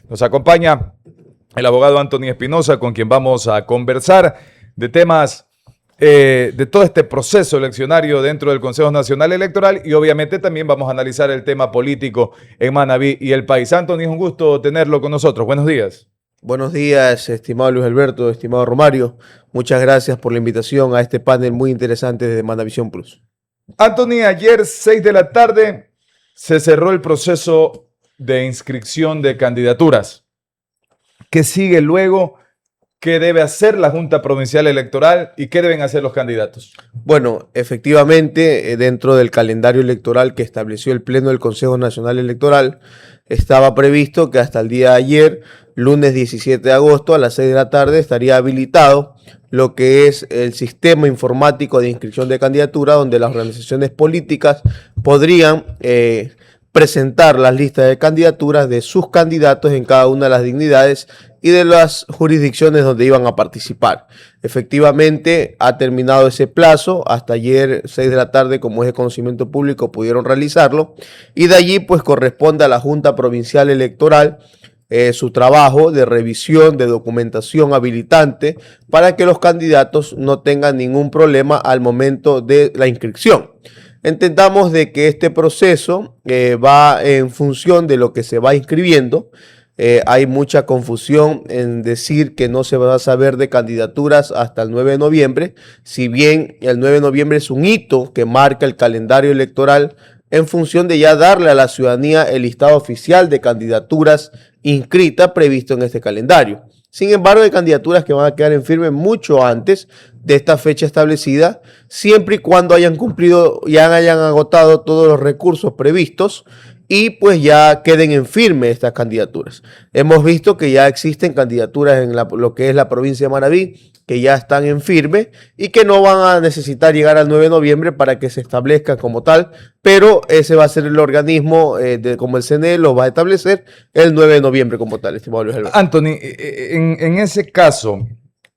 Nos acompaña el abogado Anthony Espinosa, con quien vamos a conversar de temas de todo este proceso eleccionario dentro del Consejo Nacional Electoral, y obviamente también vamos a analizar el tema político en Manabí y el país. Anthony, es un gusto tenerlo con nosotros. Buenos días. Buenos días, estimado Luis Alberto, estimado Romario. Muchas gracias por la invitación a este panel muy interesante de Manavisión Plus. Anthony, ayer 6 de la tarde se cerró el proceso de inscripción de candidaturas. ¿Qué sigue luego? ¿Qué debe hacer la Junta Provincial Electoral y qué deben hacer los candidatos? Bueno, efectivamente, dentro del calendario electoral que estableció el Pleno del Consejo Nacional Electoral, estaba previsto que hasta el día de ayer, lunes 17 de agosto, a las 6 de la tarde, estaría habilitado lo que es el sistema informático de inscripción de candidatura, donde las organizaciones políticas podrían presentar las listas de candidaturas de sus candidatos en cada una de las dignidades y de las jurisdicciones donde iban a participar. Efectivamente, ha terminado ese plazo. Hasta ayer, 6 de la tarde, como es de conocimiento público, pudieron realizarlo. Y de allí, pues, corresponde a la Junta Provincial Electoral su trabajo de revisión de documentación habilitante para que los candidatos no tengan ningún problema al momento de la inscripción. Entendamos de que este proceso va en función de lo que se va inscribiendo. Hay mucha confusión en decir que no se va a saber de candidaturas hasta el 9 de noviembre, si bien el 9 de noviembre es un hito que marca el calendario electoral en función de ya darle a la ciudadanía el listado oficial de candidaturas inscritas previsto en este calendario. Sin embargo, hay candidaturas que van a quedar en firme mucho antes de esta fecha establecida, siempre y cuando hayan cumplido, ya hayan agotado todos los recursos previstos y pues ya queden en firme estas candidaturas. Hemos visto que ya existen candidaturas en lo que es la provincia de Manabí, que ya están en firme y que no van a necesitar llegar al 9 de noviembre para que se establezcan como tal, pero ese va a ser el organismo como el CNE lo va a establecer el 9 de noviembre como tal, estimado Luis Alberto. Anthony, en ese caso,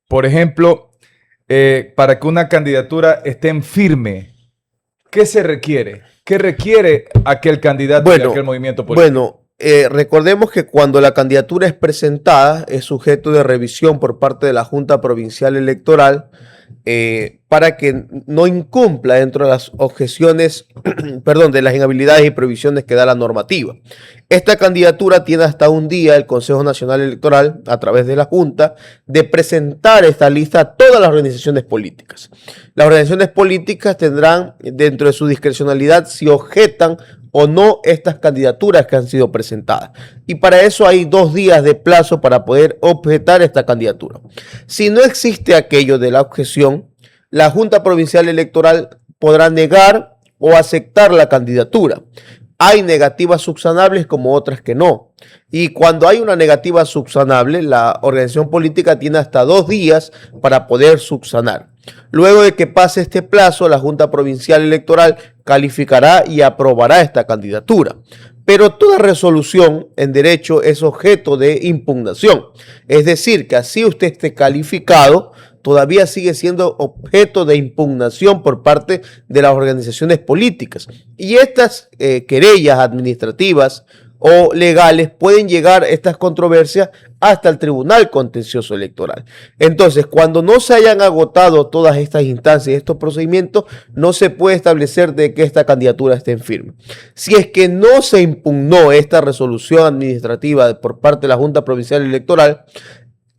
por ejemplo, para que una candidatura esté en firme, ¿qué se requiere? ¿Qué requiere aquel candidato y aquel movimiento político? Recordemos que cuando la candidatura es presentada es sujeto de revisión por parte de la Junta Provincial Electoral para que no incumpla dentro de las objeciones, perdón, de las inhabilidades y prohibiciones que da la normativa. Esta candidatura tiene hasta un día el Consejo Nacional Electoral, a través de la Junta, de presentar esta lista a todas las organizaciones políticas. Las organizaciones políticas tendrán dentro de su discrecionalidad si objetan o no estas candidaturas que han sido presentadas. Y para eso hay 2 días de plazo para poder objetar esta candidatura. Si no existe aquello de la objeción, la Junta Provincial Electoral podrá negar o aceptar la candidatura. Hay negativas subsanables como otras que no. Y cuando hay una negativa subsanable, la organización política tiene hasta 2 días para poder subsanar. Luego de que pase este plazo, la Junta Provincial Electoral calificará y aprobará esta candidatura. Pero toda resolución en derecho es objeto de impugnación. Es decir, que así usted esté calificado, todavía sigue siendo objeto de impugnación por parte de las organizaciones políticas. Y estas querellas administrativas o legales pueden llegar estas controversias hasta el Tribunal Contencioso Electoral. Entonces, cuando no se hayan agotado todas estas instancias y estos procedimientos, no se puede establecer de que esta candidatura esté en firme. Si es que no se impugnó esta resolución administrativa por parte de la Junta Provincial Electoral,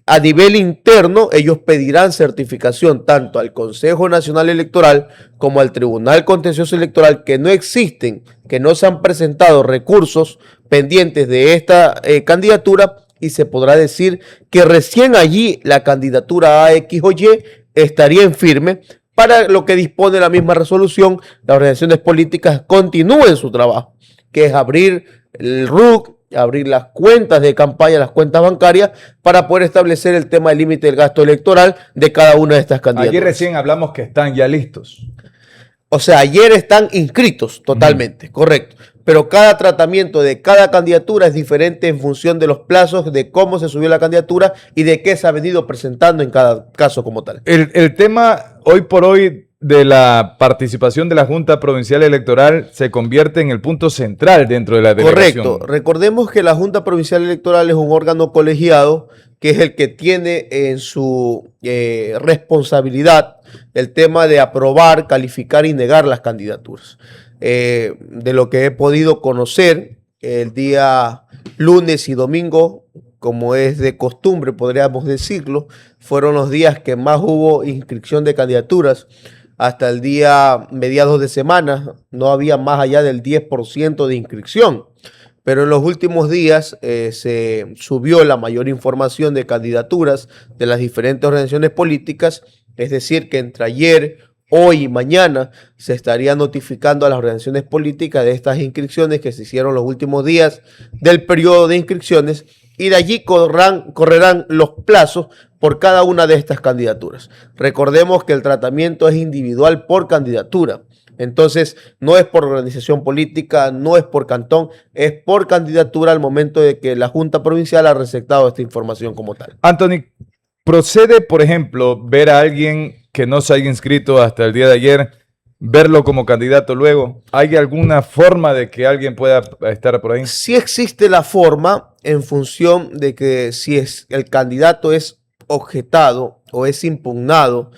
a nivel interno, ellos pedirán certificación tanto al Consejo Nacional Electoral como al Tribunal Contencioso Electoral que no existen, que no se han presentado recursos pendientes de esta candidatura, y se podrá decir que recién allí la candidatura A, X o Y estaría en firme. Para lo que dispone la misma resolución, las organizaciones políticas continúen su trabajo, que es abrir el RUC, abrir las cuentas de campaña, las cuentas bancarias, para poder establecer el tema del límite del gasto electoral de cada una de estas candidaturas. Ayer recién hablamos que están ya listos. O sea, ayer están inscritos totalmente, correcto. Pero cada tratamiento de cada candidatura es diferente en función de los plazos, de cómo se subió la candidatura y de qué se ha venido presentando en cada caso como tal. El tema hoy por hoy de la participación de la Junta Provincial Electoral se convierte en el punto central dentro de la delegación. Correcto. Recordemos que la Junta Provincial Electoral es un órgano colegiado que es el que tiene en su responsabilidad el tema de aprobar, calificar y negar las candidaturas. De lo que he podido conocer el día lunes y domingo, como es de costumbre, podríamos decirlo, fueron los días que más hubo inscripción de candidaturas. Hasta el día mediados de semana no había más allá del 10% de inscripción. Pero en los últimos días se subió la mayor información de candidaturas de las diferentes organizaciones políticas, es decir, que entre ayer, hoy y mañana se estaría notificando a las organizaciones políticas de estas inscripciones que se hicieron los últimos días del periodo de inscripciones, y de allí correrán los plazos por cada una de estas candidaturas. Recordemos que el tratamiento es individual por candidatura. Entonces, no es por organización política, no es por cantón, es por candidatura al momento de que la Junta Provincial ha receptado esta información como tal. Anthony, ¿procede, por ejemplo, ver a alguien que no se haya inscrito hasta el día de ayer, verlo como candidato luego? ¿Hay alguna forma de que alguien pueda estar por ahí? Sí existe la forma en función de que si el candidato es objetado o es impugnado,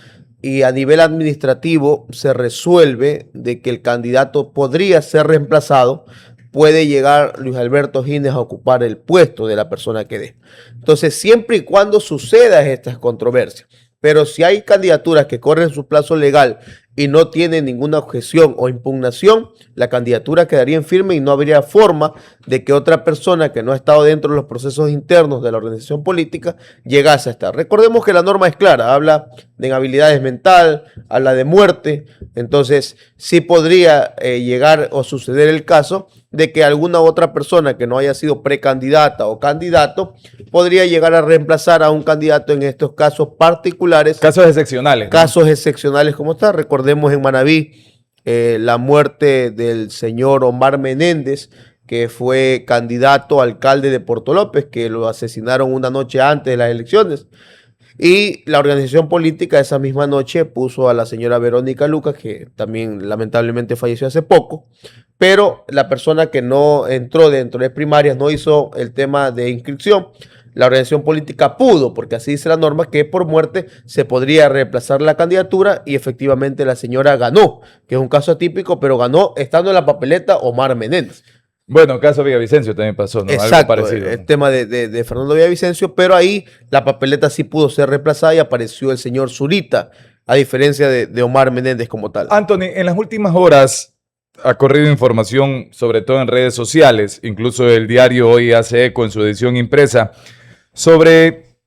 y a nivel administrativo se resuelve de que el candidato podría ser reemplazado, puede llegar Luis Alberto Gines a ocupar el puesto de la persona que dé. Entonces, siempre y cuando sucedan estas controversias, pero si hay candidaturas que corren su plazo legal y no tienen ninguna objeción o impugnación, la candidatura quedaría en firme y no habría forma de que otra persona que no ha estado dentro de los procesos internos de la organización política llegase a estar. Recordemos que la norma es clara, habla de inhabilidades mental, habla de muerte, entonces sí podría llegar o suceder el caso de que alguna otra persona que no haya sido precandidata o candidato podría llegar a reemplazar a un candidato en estos casos particulares. Casos excepcionales, ¿no? Casos excepcionales como está. Recordemos en Manabí la muerte del señor Omar Menéndez, que fue candidato a alcalde de Puerto López, que lo asesinaron una noche antes de las elecciones. Y la organización política esa misma noche puso a la señora Verónica Lucas, que también lamentablemente falleció hace poco, pero la persona que no entró dentro de primarias no hizo el tema de inscripción. La organización política pudo, porque así dice la norma, que por muerte se podría reemplazar la candidatura y efectivamente la señora ganó, que es un caso atípico, pero ganó estando en la papeleta Omar Menéndez. Bueno, caso Villavicencio también pasó, ¿no? Exacto, algo parecido. El tema de Fernando Villavicencio, pero ahí la papeleta sí pudo ser reemplazada y apareció el señor Zurita, a diferencia de Omar Menéndez como tal. Anthony, en las últimas horas ha corrido información, sobre todo en redes sociales, incluso el diario Hoy hace eco en su edición impresa, sobre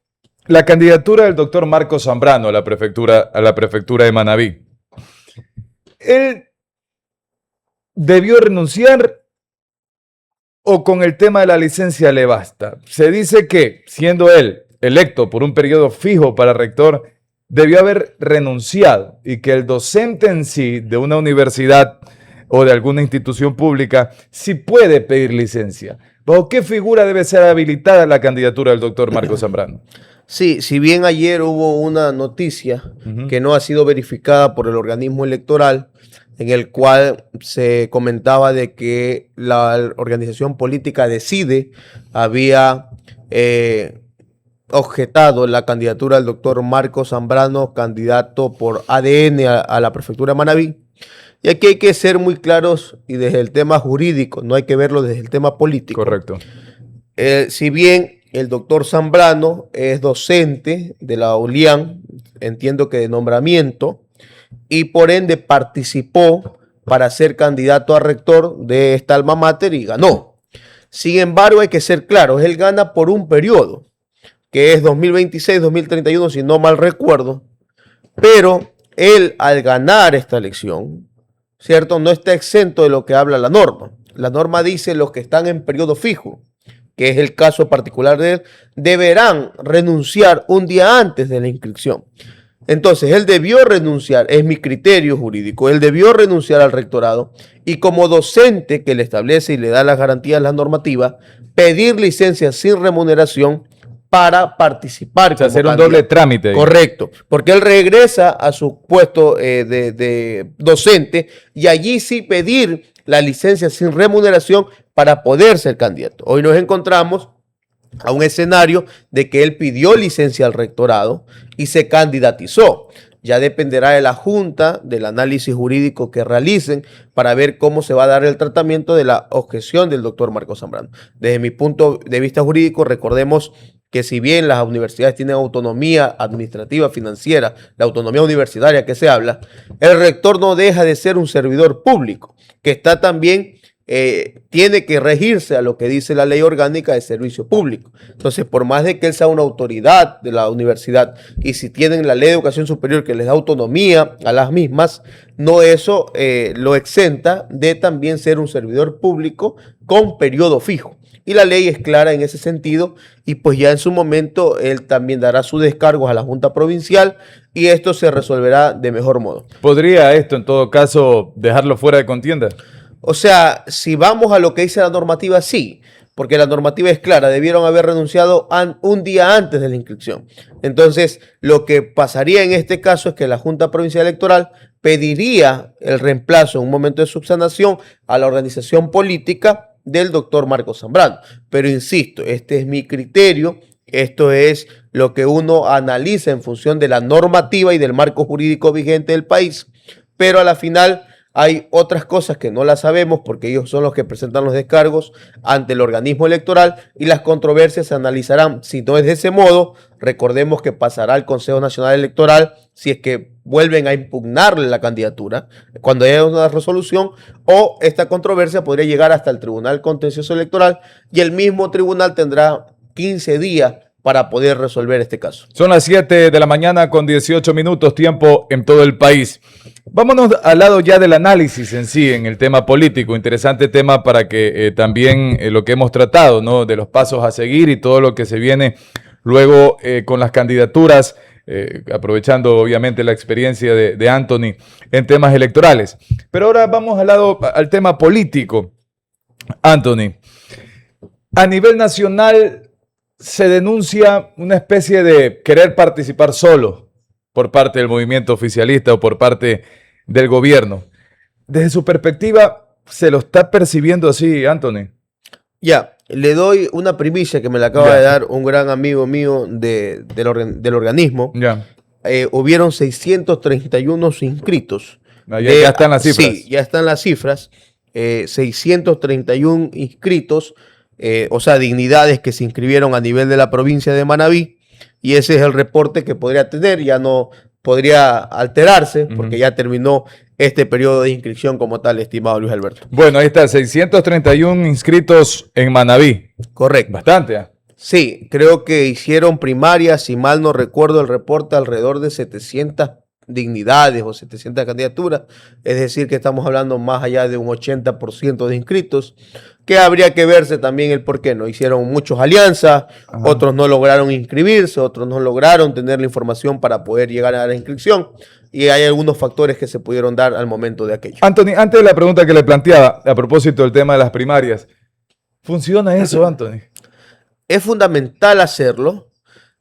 la candidatura del doctor Marcos Zambrano a la prefectura de Manabí. ¿Él debió renunciar o con el tema de la licencia le basta? Se dice que, siendo él electo por un periodo fijo para rector, debió haber renunciado y que el docente en sí de una universidad o de alguna institución pública sí puede pedir licencia. ¿Bajo qué figura debe ser habilitada la candidatura del doctor Marcos Zambrano? Sí, si bien ayer hubo una noticia que no ha sido verificada por el organismo electoral, en el cual se comentaba de que la organización política Decide había objetado la candidatura del doctor Marcos Zambrano, candidato por ADN a la prefectura de Manabí. Y aquí hay que ser muy claros y desde el tema jurídico, no hay que verlo desde el tema político. Correcto. Si bien el doctor Zambrano es docente de la ULIAN, entiendo que de nombramiento, y por ende participó para ser candidato a rector de esta alma mater y ganó. Sin embargo, hay que ser claros, él gana por un periodo, que es 2026-2031, si no mal recuerdo, pero él al ganar esta elección, ¿cierto? No está exento de lo que habla la norma. La norma dice los que están en periodo fijo, que es el caso particular de él, deberán renunciar un día antes de la inscripción. Entonces, él debió renunciar, es mi criterio jurídico, él debió renunciar al rectorado y como docente que le establece y le da las garantías, las normativas, pedir licencia sin remuneración para participar. O sea, como hacer un candidato. doble trámite ahí. Correcto, porque él regresa a su puesto de docente y allí sí pedir la licencia sin remuneración para poder ser candidato. Hoy nos encontramos a un escenario de que él pidió licencia al rectorado y se candidatizó. Ya dependerá de la Junta, del análisis jurídico que realicen para ver cómo se va a dar el tratamiento de la objeción del doctor Marcos Zambrano. Desde mi punto de vista jurídico, recordemos que si bien las universidades tienen autonomía administrativa, financiera, la autonomía universitaria que se habla, el rector no deja de ser un servidor público, que está también tiene que regirse a lo que dice la ley orgánica de servicio público. Entonces, por más de que él sea una autoridad de la universidad y si tienen la ley de educación superior que les da autonomía a las mismas, no eso lo exenta de también ser un servidor público con periodo fijo. Y la ley es clara en ese sentido y pues ya en su momento él también dará sus descargos a la Junta Provincial y esto se resolverá de mejor modo. ¿Podría esto en todo caso dejarlo fuera de contienda? O sea, si vamos a lo que dice la normativa, sí, porque la normativa es clara, debieron haber renunciado un día antes de la inscripción. Entonces, lo que pasaría en este caso es que la Junta Provincial Electoral pediría el reemplazo en un momento de subsanación a la organización política del doctor Marcos Zambrano. Pero insisto, este es mi criterio, esto es lo que uno analiza en función de la normativa y del marco jurídico vigente del país, pero a la final hay otras cosas que no las sabemos porque ellos son los que presentan los descargos ante el organismo electoral y las controversias se analizarán. Si no es de ese modo, recordemos que pasará al Consejo Nacional Electoral si es que vuelven a impugnarle la candidatura cuando haya una resolución, o esta controversia podría llegar hasta el Tribunal Contencioso Electoral y el mismo tribunal tendrá 15 días para poder resolver este caso. Son las 7 de la mañana con 18 minutos, tiempo en todo el país. Vámonos al lado ya del análisis en sí, en el tema político. Interesante tema para que también lo que hemos tratado, ¿no? De los pasos a seguir y todo lo que se viene luego con las candidaturas, aprovechando obviamente la experiencia de Anthony en temas electorales. Pero ahora vamos al tema político. Anthony, a nivel nacional se denuncia una especie de querer participar solo por parte del movimiento oficialista o por parte del gobierno. Desde su perspectiva, ¿se lo está percibiendo así, Anthony? Ya, le doy una primicia que me la acaba de dar un gran amigo mío del organismo. Ya. Hubieron 631 inscritos. Ya están las cifras. Sí, ya están las cifras. 631 inscritos. O sea, dignidades que se inscribieron a nivel de la provincia de Manabí, y ese es el reporte que podría tener, ya no podría alterarse porque ya terminó este periodo de inscripción como tal, estimado Luis Alberto. Bueno, ahí está, 631 inscritos en Manabí. Correcto. Bastante, ¿eh? Sí, creo que hicieron primaria, si mal no recuerdo el reporte, alrededor de 700 dignidades o 700 candidaturas, es decir que estamos hablando más allá de un 80% de inscritos, que habría que verse también el por qué. No hicieron muchos alianzas, otros no lograron inscribirse, otros no lograron tener la información para poder llegar a la inscripción, y hay algunos factores que se pudieron dar al momento de aquello. Anthony, antes de la pregunta que le planteaba a propósito del tema de las primarias, ¿funciona eso, Anthony? Es fundamental hacerlo.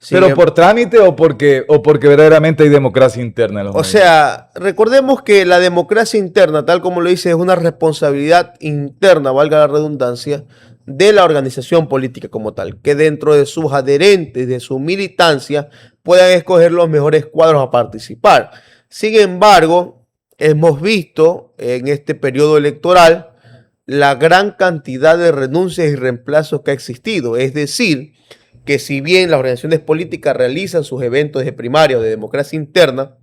¿Pero por trámite o porque verdaderamente hay democracia interna en los medios? O sea, recordemos que la democracia interna, tal como lo dice, es una responsabilidad interna, valga la redundancia, de la organización política como tal, que dentro de sus adherentes, de su militancia, puedan escoger los mejores cuadros a participar. Sin embargo, hemos visto en este periodo electoral la gran cantidad de renuncias y reemplazos que ha existido, es decir, que si bien las organizaciones políticas realizan sus eventos de primaria o de democracia interna,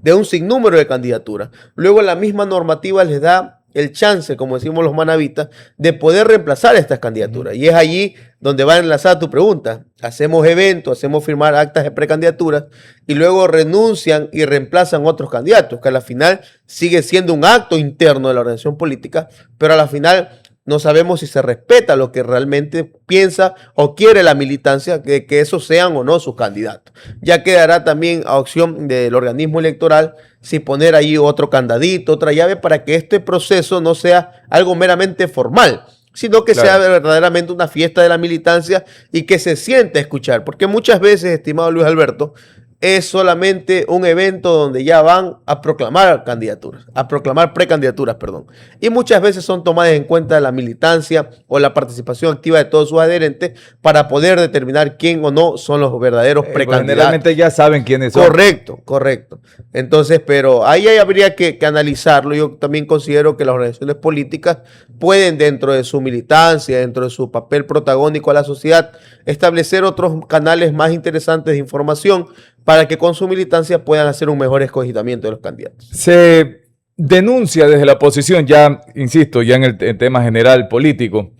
de un sinnúmero de candidaturas, luego la misma normativa les da el chance, como decimos los manavitas, de poder reemplazar estas candidaturas. Y es allí donde va enlazada tu pregunta. Hacemos eventos, hacemos firmar actas de precandidaturas y luego renuncian y reemplazan otros candidatos, que a la final sigue siendo un acto interno de la organización política, pero a la final no sabemos si se respeta lo que realmente piensa o quiere la militancia, de que esos sean o no sus candidatos. Ya quedará también a opción del organismo electoral si poner ahí otro candadito, otra llave, para que este proceso no sea algo meramente formal, sino que sea Claro. verdaderamente una fiesta de la militancia y que se siente a escuchar. Porque muchas veces, estimado Luis Alberto, es solamente un evento donde ya van a proclamar candidaturas, a proclamar precandidaturas, perdón. Y muchas veces son tomadas en cuenta la militancia o la participación activa de todos sus adherentes para poder determinar quién o no son los verdaderos Pues precandidatos. generalmente ya saben quiénes son. Correcto, correcto. Entonces, pero ahí habría que analizarlo. Yo también considero que las organizaciones políticas pueden, dentro de su militancia, dentro de su papel protagónico a la sociedad, establecer otros canales más interesantes de información para que con su militancia puedan hacer un mejor escogimiento de los candidatos. Se denuncia desde la oposición, ya, insisto, ya en el tema general político,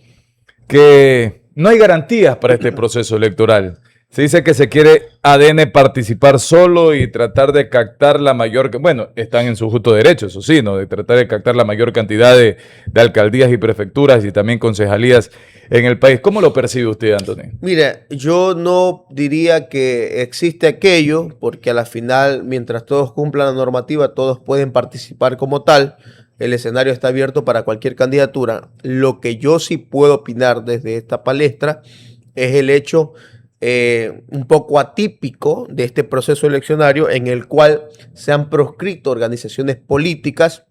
que no hay garantías para este proceso electoral. Se dice que se quiere ADN participar solo y tratar de captar la mayor, bueno, están en su justo derecho, eso sí, ¿no? De tratar de captar la mayor cantidad de alcaldías y prefecturas y también concejalías en el país. ¿Cómo lo percibe usted, Antonio? Mira, yo no diría que existe aquello, porque a la final, mientras todos cumplan la normativa, todos pueden participar como tal. El escenario está abierto para cualquier candidatura. Lo que yo sí puedo opinar desde esta palestra es el hecho un poco atípico de este proceso eleccionario en el cual se han proscrito organizaciones políticas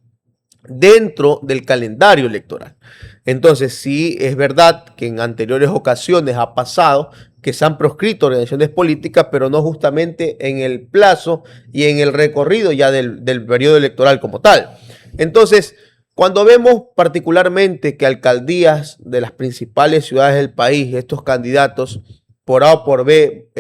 dentro del calendario electoral. Entonces, sí es verdad que en anteriores ocasiones ha pasado que se han proscrito organizaciones políticas, pero no justamente en el plazo y en el recorrido ya del periodo electoral como tal. Entonces, cuando vemos particularmente que alcaldías de las principales ciudades del país, estos candidatos por A o por B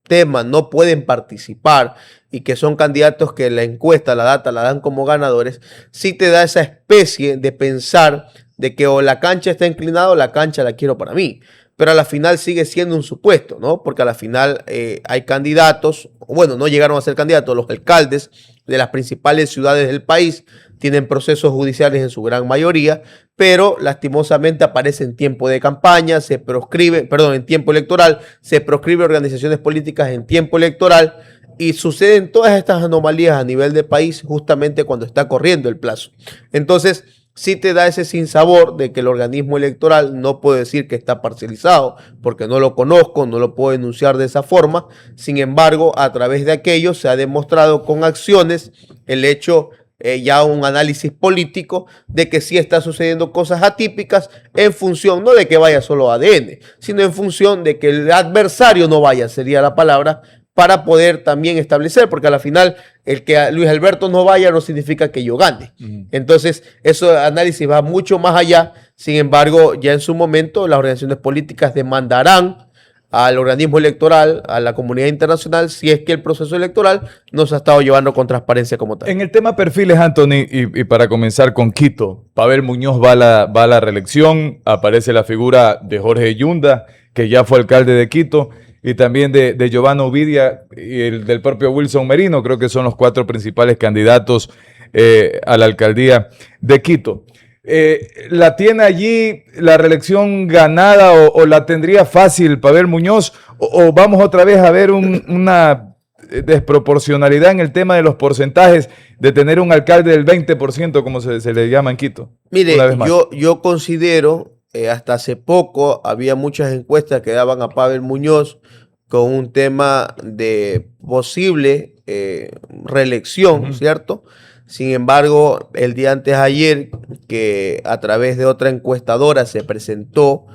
temas no pueden participar y que son candidatos que la encuesta, la data la dan como ganadores, sí te da esa especie de pensar de que o la cancha está inclinada o la cancha la quiero para mí. Pero a la final sigue siendo un supuesto, ¿no? Porque a la final hay candidatos, bueno, no llegaron a ser candidatos, los alcaldes de las principales ciudades del país tienen procesos judiciales en su gran mayoría, pero lastimosamente aparece en tiempo de campaña, se proscribe, perdón, en tiempo electoral, se proscribe organizaciones políticas en tiempo electoral y suceden todas estas anomalías a nivel de país justamente cuando está corriendo el plazo. Entonces, sí te da ese sinsabor de que el organismo electoral no puedo decir que está parcializado, porque no lo conozco, no lo puedo denunciar de esa forma. Sin embargo, a través de aquello se ha demostrado con acciones el hecho, ya un análisis político de que sí está sucediendo cosas atípicas en función, no de que vaya solo ADN, sino en función de que el adversario no vaya, sería la palabra, para poder también establecer, porque a la final el que Luis Alberto no vaya no significa que yo gane. Entonces, ese análisis va mucho más allá. Sin embargo, ya en su momento las organizaciones políticas demandarán al organismo electoral, a la comunidad internacional, si es que el proceso electoral no se ha estado llevando con transparencia como tal. En el tema perfiles, Anthony, y para comenzar con Quito, Pavel Muñoz va a la reelección, aparece la figura de Jorge Yunda, que ya fue alcalde de Quito, y también de Giovanna Ovidia y el del propio Wilson Merino, creo que son los cuatro principales candidatos a la alcaldía de Quito. ¿La tiene allí la reelección ganada o la tendría fácil Pavel Muñoz? ¿O vamos otra vez a ver una desproporcionalidad en el tema de los porcentajes de tener un alcalde del 20%, como se le llama en Quito? Mire, yo considero, hasta hace poco había muchas encuestas que daban a Pavel Muñoz con un tema de posible reelección, ¿cierto? Sin embargo, el día antes de ayer, que a través de otra encuestadora se presentó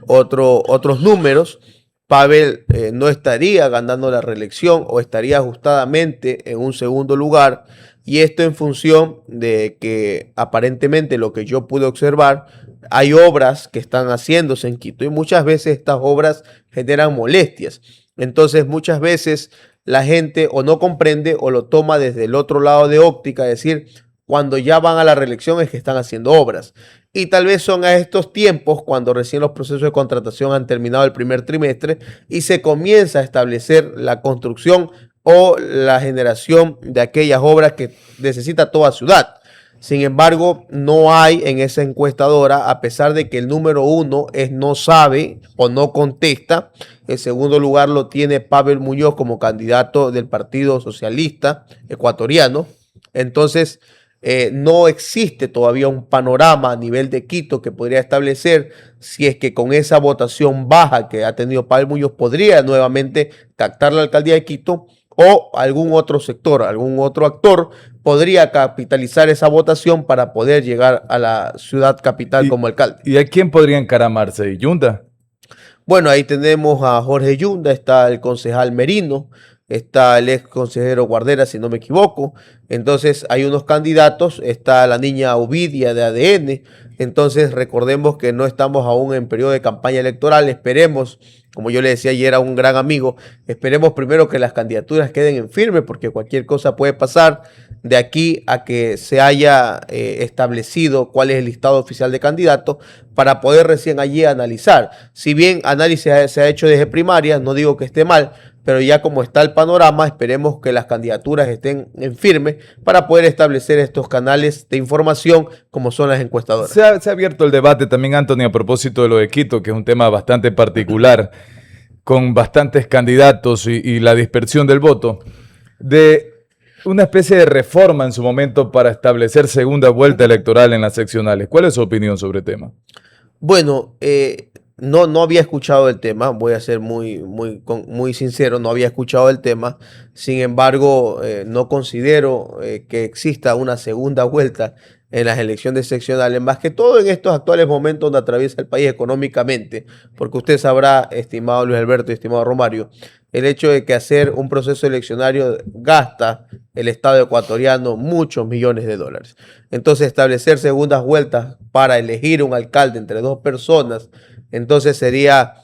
otros números, Pavel no estaría ganando la reelección o estaría ajustadamente en un segundo lugar. Y esto en función de que aparentemente lo que yo pude observar, hay obras que están haciéndose en Quito y muchas veces estas obras generan molestias. Entonces muchas veces la gente o no comprende o lo toma desde el otro lado de óptica, es decir, cuando ya van a la reelección es que están haciendo obras. Y tal vez son a estos tiempos cuando recién los procesos de contratación han terminado el primer trimestre y se comienza a establecer la construcción o la generación de aquellas obras que necesita toda ciudad. Sin embargo, no hay en esa encuestadora, a pesar de que el número uno es no sabe o no contesta. El segundo lugar lo tiene Pavel Muñoz como candidato del Partido Socialista Ecuatoriano. Entonces, No existe todavía un panorama a nivel de Quito que podría establecer si es que con esa votación baja que ha tenido Pavel Muñoz podría nuevamente captar la alcaldía de Quito, o algún otro sector, algún otro actor podría capitalizar esa votación para poder llegar a la ciudad capital como alcalde. ¿Y a quién podría encaramarse? ¿Yunda? Bueno, ahí tenemos a Jorge Yunda, está el concejal Merino, está el ex consejero Guardera, si no me equivoco. Entonces hay unos candidatos, está la niña Ovidia de ADN. Entonces recordemos que no estamos aún en periodo de campaña electoral. Esperemos, como yo le decía ayer a un gran amigo, esperemos primero que las candidaturas queden en firme, porque cualquier cosa puede pasar de aquí a que se haya establecido cuál es el listado oficial de candidatos, para poder recién allí analizar. Si bien análisis se ha hecho desde primaria, no digo que esté mal, pero ya como está el panorama, esperemos que las candidaturas estén en firme para poder establecer estos canales de información como son las encuestadoras. Se ha abierto el debate también, Anthony, a propósito de lo de Quito, que es un tema bastante particular, con bastantes candidatos y la dispersión del voto, de una especie de reforma en su momento para establecer segunda vuelta electoral en las seccionales. ¿Cuál es su opinión sobre el tema? Bueno, no había escuchado el tema, voy a ser muy sincero, no había escuchado el tema. Sin embargo, no considero que exista una segunda vuelta en las elecciones seccionales, más que todo en estos actuales momentos donde atraviesa el país económicamente, porque usted sabrá, estimado Luis Alberto y estimado Romario, el hecho de que hacer un proceso eleccionario gasta el Estado ecuatoriano muchos millones de dólares. Entonces, establecer segundas vueltas para elegir un alcalde entre dos personas, entonces sería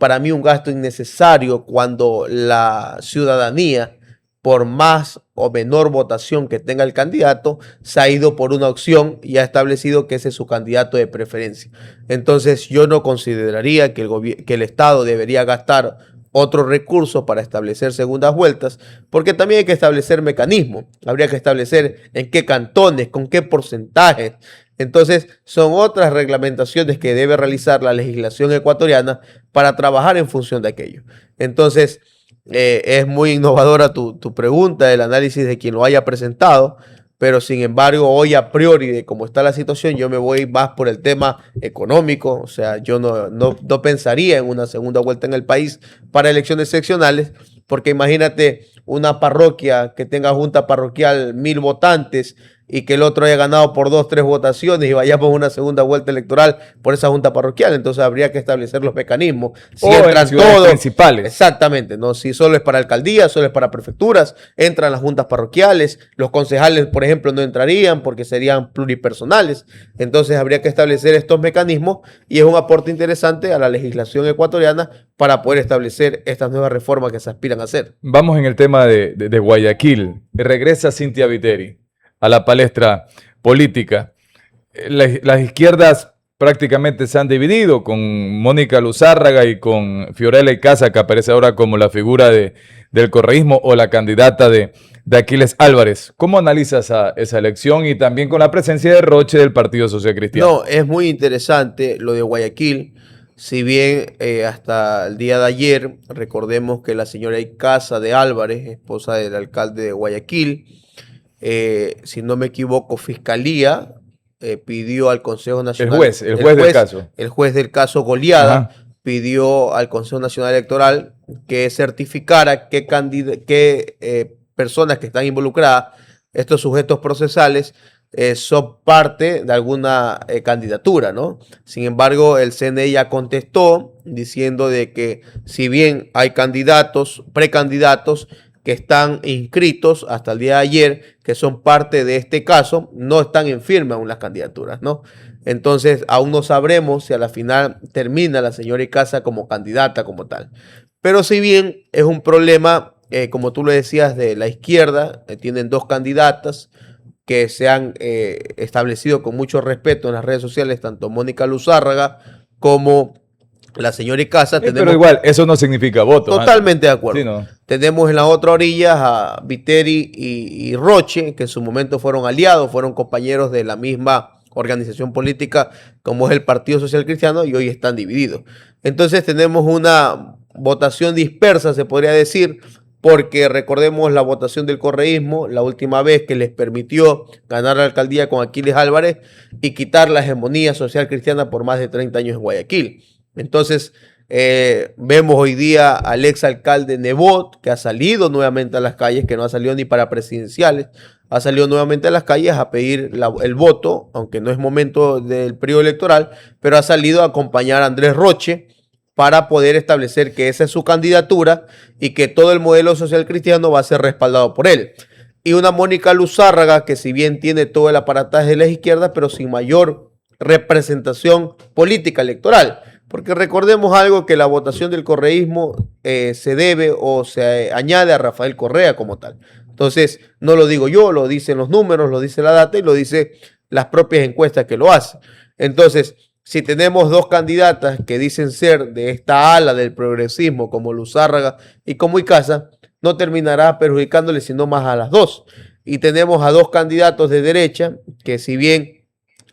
para mí un gasto innecesario cuando la ciudadanía, por más o menor votación que tenga el candidato, se ha ido por una opción y ha establecido que ese es su candidato de preferencia. Entonces yo no consideraría que el Estado debería gastar otros recursos para establecer segundas vueltas, porque también hay que establecer mecanismos. Habría que establecer en qué cantones, con qué porcentajes. Entonces, son otras reglamentaciones que debe realizar la legislación ecuatoriana para trabajar en función de aquello. Entonces, es muy innovadora tu pregunta, el análisis de quien lo haya presentado, pero sin embargo, hoy a priori de cómo está la situación, yo me voy más por el tema económico. O sea, yo no pensaría en una segunda vuelta en el país para elecciones seccionales, porque imagínate una parroquia que tenga junta parroquial 1000 votantes y que el otro haya ganado por 2, 3 votaciones y vayamos a una segunda vuelta electoral por esa junta parroquial. Entonces habría que establecer los mecanismos. Si entran todos principales. Exactamente, ¿no? Si solo es para alcaldías, solo es para prefecturas, entran las juntas parroquiales, los concejales, por ejemplo, no entrarían porque serían pluripersonales. Entonces habría que establecer estos mecanismos y es un aporte interesante a la legislación ecuatoriana para poder establecer estas nuevas reformas que se aspiran a hacer. Vamos en el tema de Guayaquil. Regresa Cynthia Viteri a la palestra política. Las izquierdas prácticamente se han dividido con Mónica Luzárraga y con Fiorella Icaza, que aparece ahora como la figura del correísmo o la candidata de Aquiles Álvarez. ¿Cómo analizas esa elección y también con la presencia de Roche del Partido Social Cristiano? No, es muy interesante lo de Guayaquil. Si bien hasta el día de ayer, recordemos que la señora Icaza de Álvarez, esposa del alcalde de Guayaquil, si no me equivoco, Fiscalía pidió al Consejo Nacional... El juez del caso. El juez del caso Goliada pidió al Consejo Nacional Electoral que certificara qué personas que están involucradas, estos sujetos procesales, son parte de alguna candidatura, ¿no? Sin embargo, el CNE ya contestó diciendo de que si bien hay candidatos, precandidatos, que están inscritos hasta el día de ayer, que son parte de este caso, no están en firme aún las candidaturas, ¿no? Entonces, aún no sabremos si a la final termina la señora Icaza como candidata como tal. Pero si bien es un problema, como tú lo decías, de la izquierda, tienen dos candidatas que se han establecido con mucho respeto en las redes sociales, tanto Mónica Luzárraga como la señora Icaza. Pero igual, eso no significa voto. Totalmente de acuerdo. Sí, ¿no? Tenemos en la otra orilla a Viteri y Roche, que en su momento fueron aliados, fueron compañeros de la misma organización política como es el Partido Social Cristiano, y hoy están divididos. Entonces tenemos una votación dispersa, se podría decir, porque recordemos la votación del correísmo, la última vez que les permitió ganar la alcaldía con Aquiles Álvarez y quitar la hegemonía social cristiana por más de 30 años en Guayaquil. Entonces, vemos hoy día al exalcalde Nebot, que ha salido nuevamente a las calles, que no ha salido ni para presidenciales, ha salido nuevamente a las calles a pedir el voto, aunque no es momento del periodo electoral, pero ha salido a acompañar a Andrés Roche para poder establecer que esa es su candidatura y que todo el modelo social cristiano va a ser respaldado por él. Y una Mónica Luzárraga que si bien tiene todo el aparataje de la izquierda, pero sin mayor representación política electoral. Porque recordemos algo, que la votación del correísmo se debe o se añade a Rafael Correa como tal. Entonces, no lo digo yo, lo dicen los números, lo dice la data y lo dice las propias encuestas que lo hacen. Entonces, si tenemos dos candidatas que dicen ser de esta ala del progresismo, como Luzárraga y como Icaza, no terminará perjudicándole sino más a las dos. Y tenemos a dos candidatos de derecha, que si bien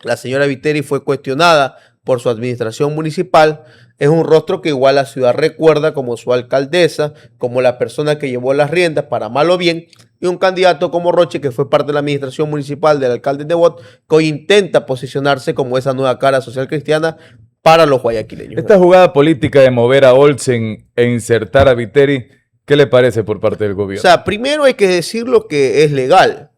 la señora Viteri fue cuestionada por su administración municipal, es un rostro que igual la ciudad recuerda como su alcaldesa, como la persona que llevó las riendas para mal o bien, y un candidato como Roche, que fue parte de la administración municipal del alcalde Nebot, que hoy intenta posicionarse como esa nueva cara social cristiana para los guayaquileños. Esta jugada política de mover a Olsen e insertar a Viteri, ¿qué le parece por parte del gobierno? O sea, primero hay que decirlo que es legal.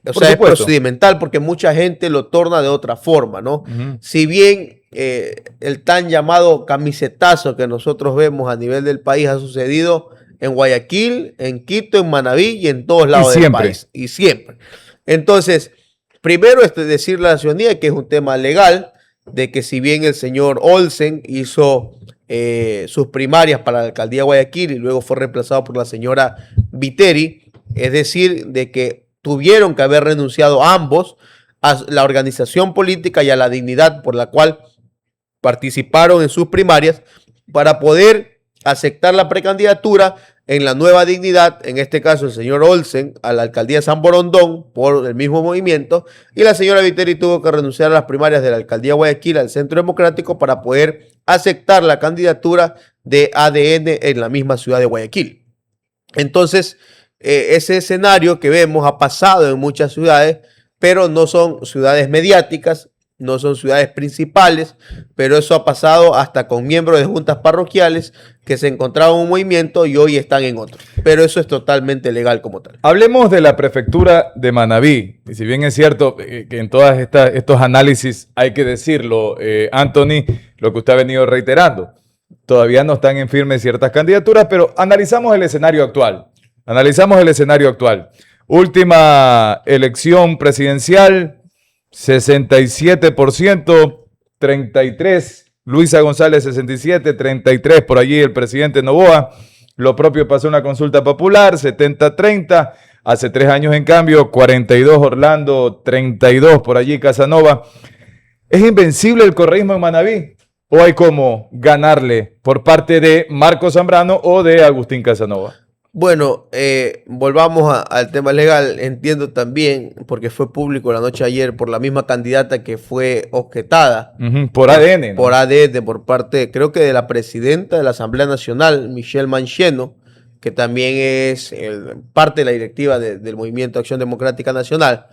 O sea, es procedimental porque mucha gente lo torna de otra forma, ¿no? Si bien el tan llamado camisetazo que nosotros vemos a nivel del país ha sucedido en Guayaquil, en Quito, en Manabí y en todos lados del país. Y siempre. Entonces, primero es decirle a la ciudadanía que es un tema legal, de que si bien el señor Olsen hizo sus primarias para la alcaldía de Guayaquil y luego fue reemplazado por la señora Viteri, es decir, de que tuvieron que haber renunciado ambos a la organización política y a la dignidad por la cual participaron en sus primarias para poder aceptar la precandidatura en la nueva dignidad, en este caso el señor Olsen a la alcaldía de San Borondón por el mismo movimiento, y la señora Viteri tuvo que renunciar a las primarias de la alcaldía de Guayaquil al Centro Democrático para poder aceptar la candidatura de ADN en la misma ciudad de Guayaquil. Entonces, ese escenario que vemos ha pasado en muchas ciudades, pero no son ciudades mediáticas, no son ciudades principales, pero eso ha pasado hasta con miembros de juntas parroquiales que se encontraban en un movimiento y hoy están en otro. Pero eso es totalmente legal como tal. Hablemos de la prefectura de Manabí. Y si bien es cierto que en todos estos análisis hay que decirlo, Anthony, lo que usted ha venido reiterando, todavía no están en firme ciertas candidaturas, pero analizamos el escenario actual. Última elección presidencial, 67%, 33%, Luisa González 67%, 33% por allí el presidente Noboa. Lo propio pasó en una consulta popular, 70-30. Hace 3 años, en cambio, 42% Orlando, 32% por allí Casanova. ¿Es invencible el correísmo en Manabí? ¿O hay como ganarle por parte de Marco Zambrano o de Agustín Casanova? Bueno, volvamos al tema legal. Entiendo también, porque fue público la noche de ayer, por la misma candidata que fue objetada. Por ADN, ¿no? Por ADN, por parte, creo que de la presidenta de la Asamblea Nacional, Michelle Mancheno, que también es parte de la directiva del Movimiento Acción Democrática Nacional.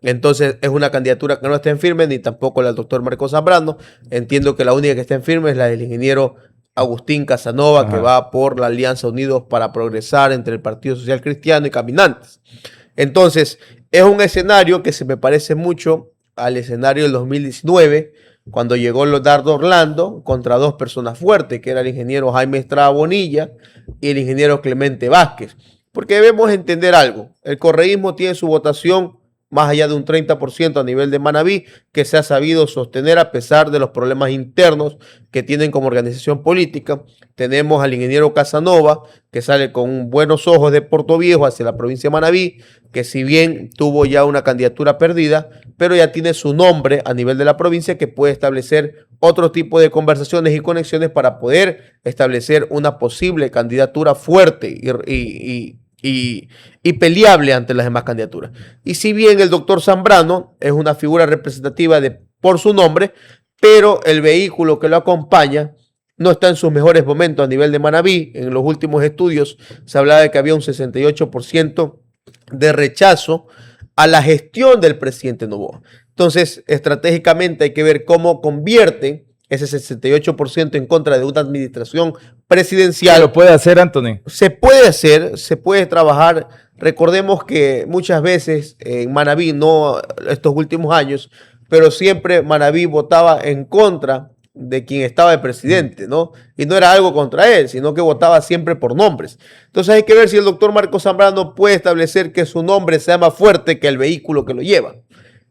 Entonces, es una candidatura que no está en firme, ni tampoco la del doctor Marco Zambrano. Entiendo que la única que está en firme es la del ingeniero Agustín Casanova, que va por la Alianza Unidos para Progresar entre el Partido Social Cristiano y Caminantes. Entonces, es un escenario que se me parece mucho al escenario del 2019, cuando llegó Leonardo Orlando contra dos personas fuertes, que era el ingeniero Jaime Estrada Bonilla y el ingeniero Clemente Vázquez. Porque debemos entender algo, el correísmo tiene su votación más allá de un 30% a nivel de Manabí, que se ha sabido sostener a pesar de los problemas internos que tienen como organización política. Tenemos al ingeniero Casanova, que sale con buenos ojos de Portoviejo hacia la provincia de Manabí, que si bien tuvo ya una candidatura perdida, pero ya tiene su nombre a nivel de la provincia, que puede establecer otro tipo de conversaciones y conexiones para poder establecer una posible candidatura fuerte y peleable ante las demás candidaturas. Y si bien el doctor Zambrano es una figura representativa por su nombre, pero el vehículo que lo acompaña no está en sus mejores momentos a nivel de Manabí. En los últimos estudios se hablaba de que había un 68% de rechazo a la gestión del presidente Noboa. Entonces, estratégicamente hay que ver cómo convierten ese 68% en contra de una administración presidencial. ¿Lo puede hacer, Anthony? Se puede hacer, se puede trabajar. Recordemos que muchas veces en Manabí, no estos últimos años, pero siempre Manabí votaba en contra de quien estaba de presidente, ¿no? Y no era algo contra él, sino que votaba siempre por nombres. Entonces hay que ver si el doctor Marcos Zambrano puede establecer que su nombre sea más fuerte que el vehículo que lo lleva.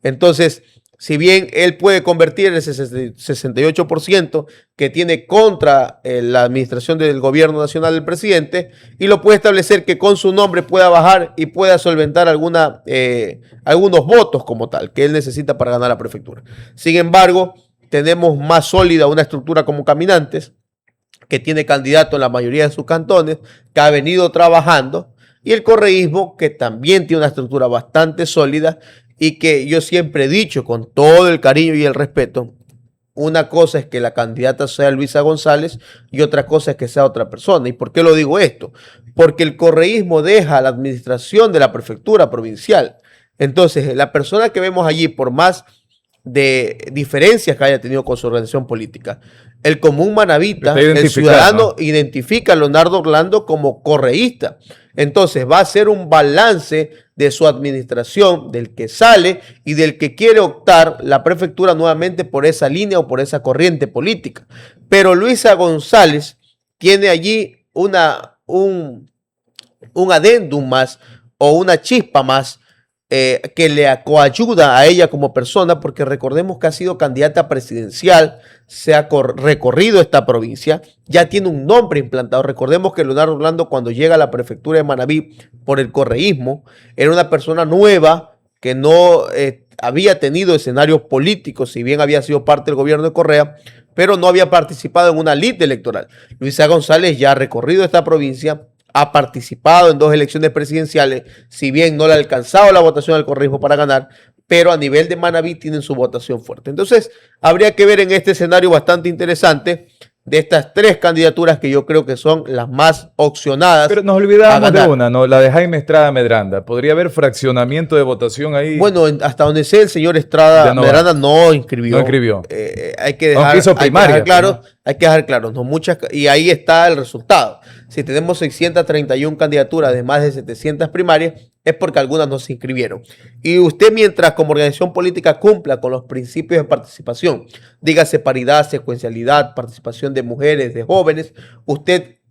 Entonces, si bien él puede convertir ese 68% que tiene contra la administración del gobierno nacional del presidente, y lo puede establecer que con su nombre pueda bajar y pueda solventar algunos votos como tal, que él necesita para ganar la prefectura. Sin embargo, tenemos más sólida una estructura como Caminantes, que tiene candidato en la mayoría de sus cantones, que ha venido trabajando, y el correísmo, que también tiene una estructura bastante sólida, y que yo siempre he dicho con todo el cariño y el respeto, una cosa es que la candidata sea Luisa González y otra cosa es que sea otra persona. ¿Y por qué lo digo esto? Porque el correísmo deja la administración de la prefectura provincial. Entonces, la persona que vemos allí, por más de diferencias que haya tenido con su organización política, el común manabita, el ciudadano, ¿no?, identifica a Leonardo Orlando como correísta. Entonces va a ser un balance de su administración, del que sale y del que quiere optar la prefectura nuevamente por esa línea o por esa corriente política. Pero Luisa González tiene allí un adendum más o una chispa más que le coayuda a ella como persona, porque recordemos que ha sido candidata presidencial, se ha recorrido esta provincia, ya tiene un nombre implantado. Recordemos que Leonardo Orlando, cuando llega a la prefectura de Manabí por el correísmo, era una persona nueva que no había tenido escenarios políticos, si bien había sido parte del gobierno de Correa, pero no había participado en una lid electoral. Luisa González ya ha recorrido esta provincia, ha participado en 2 elecciones presidenciales, si bien no le ha alcanzado la votación al correísmo para ganar, pero a nivel de Manabí tienen su votación fuerte. Entonces, habría que ver en este escenario bastante interesante de estas 3 candidaturas que yo creo que son las más opcionadas. Pero nos olvidamos de una, ¿no? La de Jaime Estrada Medranda. ¿Podría haber fraccionamiento de votación ahí? Bueno, hasta donde sé, el señor Estrada Medranda no inscribió. No inscribió. Hay que dejar, hizo primaria, hay que dejar claro, ¿no? Y ahí está el resultado. Si tenemos 631 candidaturas de más de 700 primarias, es porque algunas no se inscribieron. Y usted, mientras como organización política cumpla con los principios de participación, dígase paridad, secuencialidad, participación de mujeres, de jóvenes,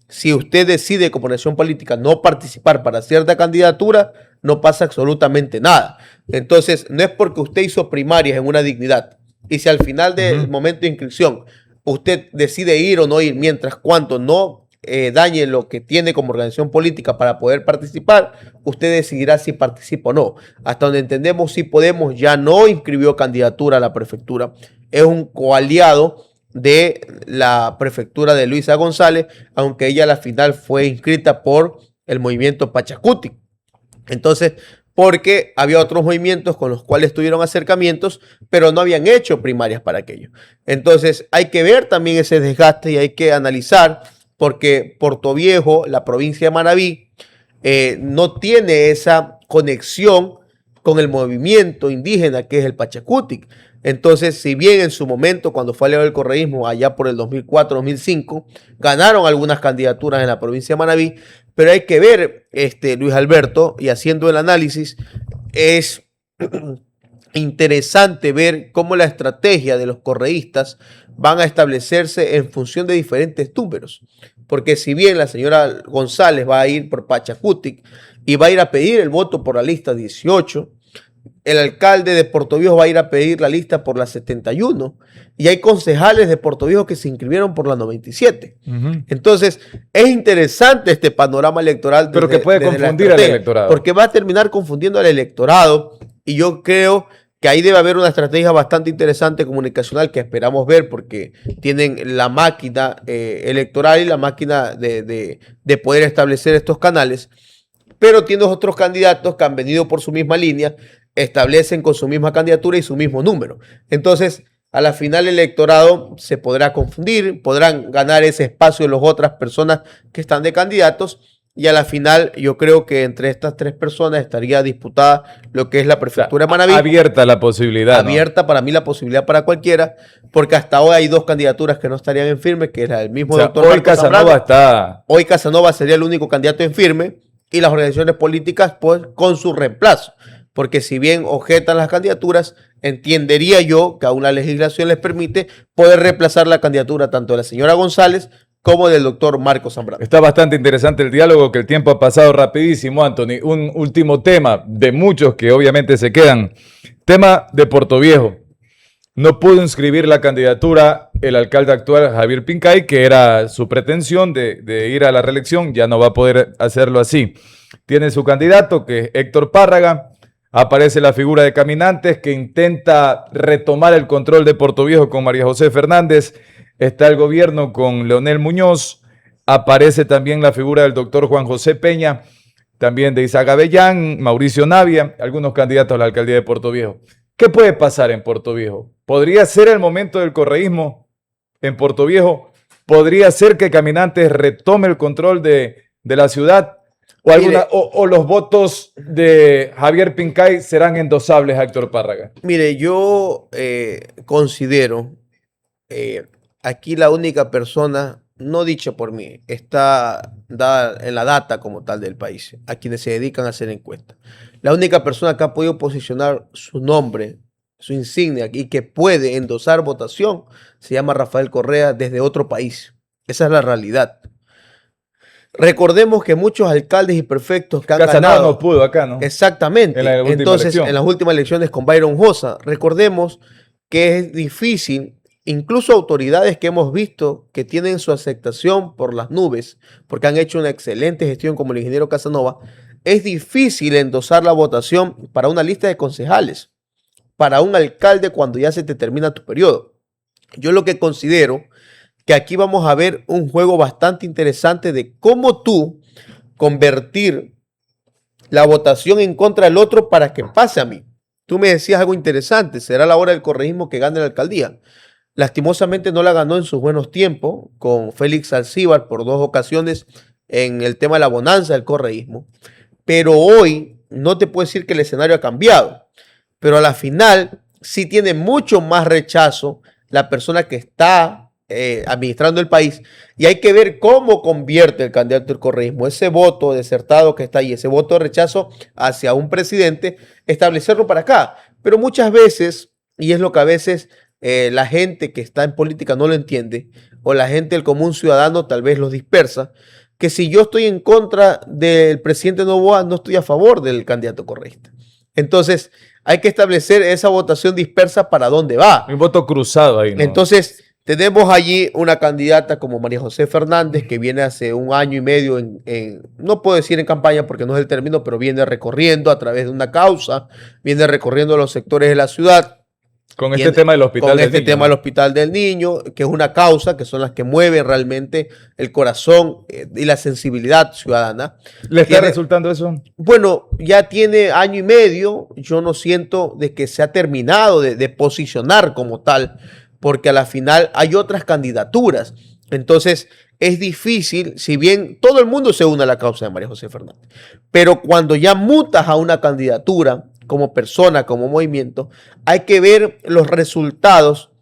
si usted decide como organización política no participar para cierta candidatura, no pasa absolutamente nada. Entonces, no es porque usted hizo primarias en una dignidad y si al final del momento de inscripción usted decide ir o no ir, mientras cuanto no dañe lo que tiene como organización política para poder participar, usted decidirá si participa o no. Hasta donde entendemos, Si Podemos ya no inscribió candidatura a la prefectura, es un coaliado de la prefectura de Luisa González, aunque ella a la final fue inscrita por el movimiento Pachacuti. Entonces, porque había otros movimientos con los cuales tuvieron acercamientos, pero no habían hecho primarias para aquello. Entonces, hay que ver también ese desgaste y hay que analizar, porque Portoviejo, la provincia de Manabí, no tiene esa conexión con el movimiento indígena que es el Pachacutic. Entonces, si bien en su momento, cuando fue aliado del correísmo, allá por el 2004-2005, ganaron algunas candidaturas en la provincia de Manabí, pero hay que ver, Luis Alberto, y haciendo el análisis, es interesante ver cómo la estrategia de los correístas van a establecerse en función de diferentes números. Porque si bien la señora González va a ir por Pachacutic y va a ir a pedir el voto por la lista 18, el alcalde de Portoviejo va a ir a pedir la lista por la 71 y hay concejales de Portoviejo que se inscribieron por la 97. Entonces, es interesante este panorama electoral. Pero que puede confundir al electorado. Porque va a terminar confundiendo al electorado y yo creo que ahí debe haber una estrategia bastante interesante comunicacional que esperamos ver porque tienen la máquina electoral y la máquina de poder establecer estos canales, pero tienen otros candidatos que han venido por su misma línea, establecen con su misma candidatura y su mismo número. Entonces, a la final el electorado se podrá confundir, podrán ganar ese espacio las otras personas que están de candidatos y a la final yo creo que entre estas tres personas estaría disputada lo que es la prefectura de Manabí. Abierta la posibilidad. Abierta, ¿no? Para mí la posibilidad para cualquiera, porque hasta hoy hay dos candidaturas que no estarían en firme, que era el mismo doctor hoy Marcos Casanova Zambrano. está... Hoy Casanova sería el único candidato en firme y las organizaciones políticas pues con su reemplazo. Porque si bien objetan las candidaturas, entendería yo que aún la legislación les permite poder reemplazar la candidatura tanto de la señora González como del doctor Marcos Zambrano. Está bastante interesante el diálogo, que el tiempo ha pasado rapidísimo, Anthony. Un último tema de muchos que obviamente se quedan. Tema de Portoviejo. No pudo inscribir la candidatura el alcalde actual, Javier Pincay, que era su pretensión de ir a la reelección. Ya no va a poder hacerlo así. Tiene su candidato, que es Héctor Párraga. Aparece la figura de Caminantes, que intenta retomar el control de Portoviejo con María José Fernández. Está el gobierno con Leonel Muñoz. Aparece también la figura del doctor Juan José Peña, también de Isaac Avellán, Mauricio Navia, algunos candidatos a la alcaldía de Portoviejo. ¿Qué puede pasar en Portoviejo? ¿Podría ser el momento del correísmo en Portoviejo? ¿Podría ser que Caminantes retome el control de la ciudad? ¿O los votos de Javier Pincay serán endosables a Héctor Párraga? Mire, yo considero aquí la única persona, no dicha por mí, está dada en la data como tal del país, a quienes se dedican a hacer encuestas. La única persona que ha podido posicionar su nombre, su insignia y que puede endosar votación se llama Rafael Correa desde otro país. Esa es la realidad. Recordemos que muchos alcaldes y prefectos que han ganado no pudo acá, ¿no? Exactamente. Entonces, en las últimas elecciones con Byron Josa, recordemos que es difícil, incluso autoridades que hemos visto que tienen su aceptación por las nubes, porque han hecho una excelente gestión como el ingeniero Casanova, es difícil endosar la votación para una lista de concejales, para un alcalde cuando ya se te termina tu periodo. Yo lo que considero que aquí vamos a ver un juego bastante interesante de cómo tú convertir la votación en contra del otro para que pase a mí. Tú me decías algo interesante, será la hora del correísmo que gane la alcaldía. Lastimosamente no la ganó en sus buenos tiempos con Félix Alcíbar por 2 ocasiones en el tema de la bonanza del correísmo. Pero hoy no te puedo decir que el escenario ha cambiado, pero a la final sí tiene mucho más rechazo la persona que está administrando el país, y hay que ver cómo convierte el candidato del correísmo ese voto desertado que está ahí, ese voto de rechazo hacia un presidente, establecerlo para acá. Pero muchas veces, y es lo que a veces la gente que está en política no lo entiende, o la gente del común ciudadano tal vez los dispersa, que si yo estoy en contra del presidente Noboa, no estoy a favor del candidato correísta. Entonces, hay que establecer esa votación dispersa para dónde va. Un voto cruzado ahí, ¿no? Entonces, tenemos allí una candidata como María José Fernández, que viene hace 1 año y medio, no puedo decir en campaña porque no es el término, pero viene recorriendo a través de una causa, viene recorriendo los sectores de la ciudad. Con este tema del hospital del niño. Con este tema del hospital del niño, que es una causa, que son las que mueven realmente el corazón y la sensibilidad ciudadana. ¿Le está resultando eso? Bueno, ya tiene 1 año y medio, yo no siento de que se ha terminado de posicionar como tal, porque a la final hay otras candidaturas. Entonces, es difícil, si bien todo el mundo se une a la causa de María José Fernández, pero cuando ya mutas a una candidatura como persona, como movimiento, hay que ver los resultados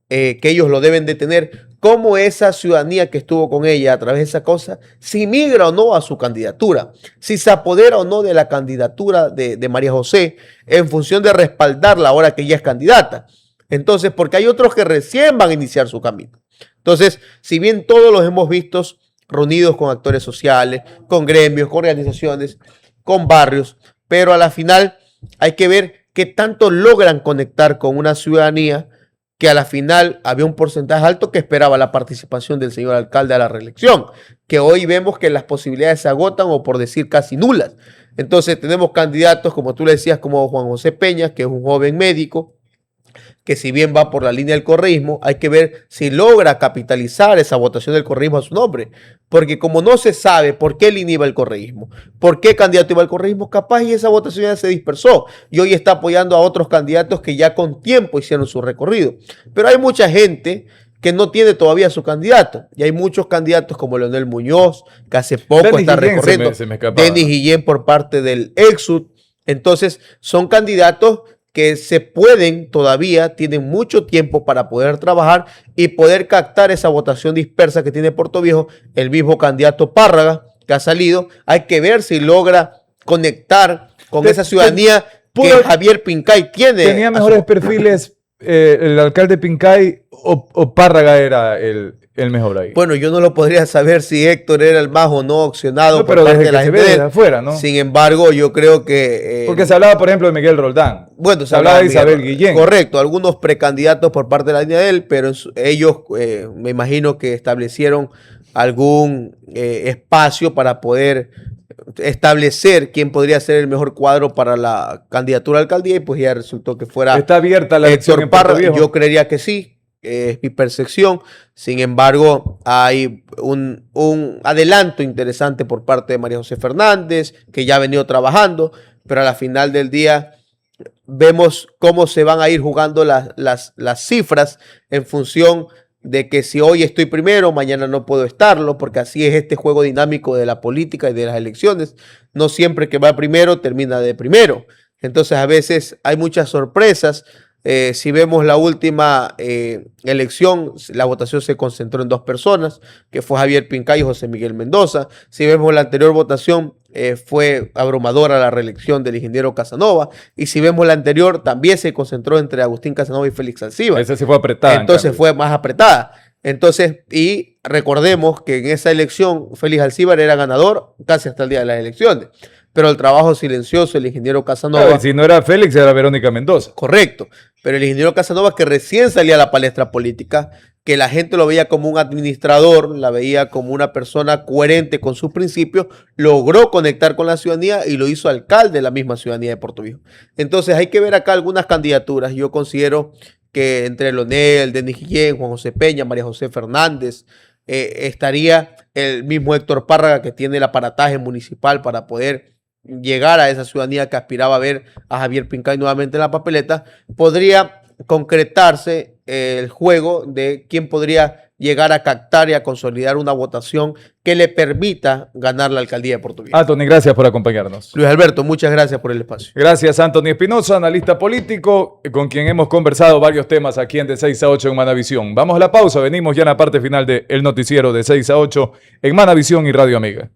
que ellos lo deben de tener, cómo esa ciudadanía que estuvo con ella a través de esa cosa, si migra o no a su candidatura, si se apodera o no de la candidatura de María José en función de respaldarla ahora que ella es candidata. Entonces, porque hay otros que recién van a iniciar su camino. Entonces, si bien todos los hemos visto reunidos con actores sociales, con gremios, con organizaciones, con barrios, pero a la final hay que ver qué tanto logran conectar con una ciudadanía que a la final había un porcentaje alto que esperaba la participación del señor alcalde a la reelección, que hoy vemos que las posibilidades se agotan o por decir casi nulas. Entonces tenemos candidatos, como tú le decías, como Juan José Peña, que es un joven médico, que si bien va por la línea del correísmo, hay que ver si logra capitalizar esa votación del correísmo a su nombre. Porque como no se sabe por qué línea iba el correísmo, por qué candidato iba el correísmo, capaz y esa votación ya se dispersó y hoy está apoyando a otros candidatos que ya con tiempo hicieron su recorrido. Pero hay mucha gente que no tiene todavía su candidato. Y hay muchos candidatos como Leonel Muñoz, que hace poco Denis está Guillén recorriendo. se me escapaba, Denis ¿no? Guillén por parte del Exud. Entonces, son candidatos que se pueden todavía, tienen mucho tiempo para poder trabajar y poder captar esa votación dispersa que tiene Puerto Viejo, el mismo candidato Párraga que ha salido. Hay que ver si logra conectar con esa ciudadanía que Javier Pincay tiene. ¿Tenía mejores perfiles el alcalde Pincay o Párraga era el mejor ahí? Bueno, yo no lo podría saber si Héctor era el más o no opcionado No, por pero parte desde de la que se gente ve de desde él. afuera, ¿no? Sin embargo, yo creo que... Porque se hablaba, por ejemplo, de Miguel Roldán. Bueno, se hablaba de Miguel, Isabel Guillén. correcto, algunos precandidatos por parte de la línea de él, pero ellos me imagino que establecieron algún espacio para poder establecer quién podría ser el mejor cuadro para la candidatura a alcaldía y pues ya resultó que fuera ¿Está abierta la elección Héctor en Puerto Parra. Viejo? Yo creería que sí, es mi percepción. Sin embargo, hay un adelanto interesante por parte de María José Fernández, que ya ha venido trabajando, pero a la final del día vemos cómo se van a ir jugando las cifras en función de que si hoy estoy primero, mañana no puedo estarlo, porque así es este juego dinámico de la política y de las elecciones. No siempre que va primero termina de primero. Entonces a veces hay muchas sorpresas. Si vemos la última elección, la votación se concentró en 2 personas, que fue Javier Pincay y José Miguel Mendoza. Si vemos la anterior votación, fue abrumadora la reelección del ingeniero Casanova. Y si vemos la anterior, también se concentró entre Agustín Casanova y Félix Alcivar. Esa sí fue apretada. Entonces fue más apretada. Entonces, y recordemos que en esa elección Félix Alcivar era ganador casi hasta el día de las elecciones. Pero el trabajo silencioso del ingeniero Casanova... Claro, si no era Félix, era Verónica Mendoza. Correcto. Pero el ingeniero Casanova, que recién salía a la palestra política, que la gente lo veía como un administrador, la veía como una persona coherente con sus principios, logró conectar con la ciudadanía y lo hizo alcalde de la misma ciudadanía de Puerto Viejo. Entonces hay que ver acá algunas candidaturas. Yo considero que entre Leonel, Denis Guillén, Juan José Peña, María José Fernández, estaría el mismo Héctor Párraga, que tiene el aparataje municipal para poder llegar a esa ciudadanía que aspiraba a ver a Javier Pincay nuevamente en la papeleta. Podría concretarse el juego de quién podría llegar a captar y a consolidar una votación que le permita ganar la alcaldía de Puerto Viejo. Anthony, gracias por acompañarnos. Luis Alberto, muchas gracias por el espacio. Gracias, Anthony Espinosa, analista político, con quien hemos conversado varios temas aquí en De 6 a 8 en Manavisión. Vamos a la pausa, venimos ya en la parte final del noticiero de 6 a 8 en Manavisión y Radio Amiga.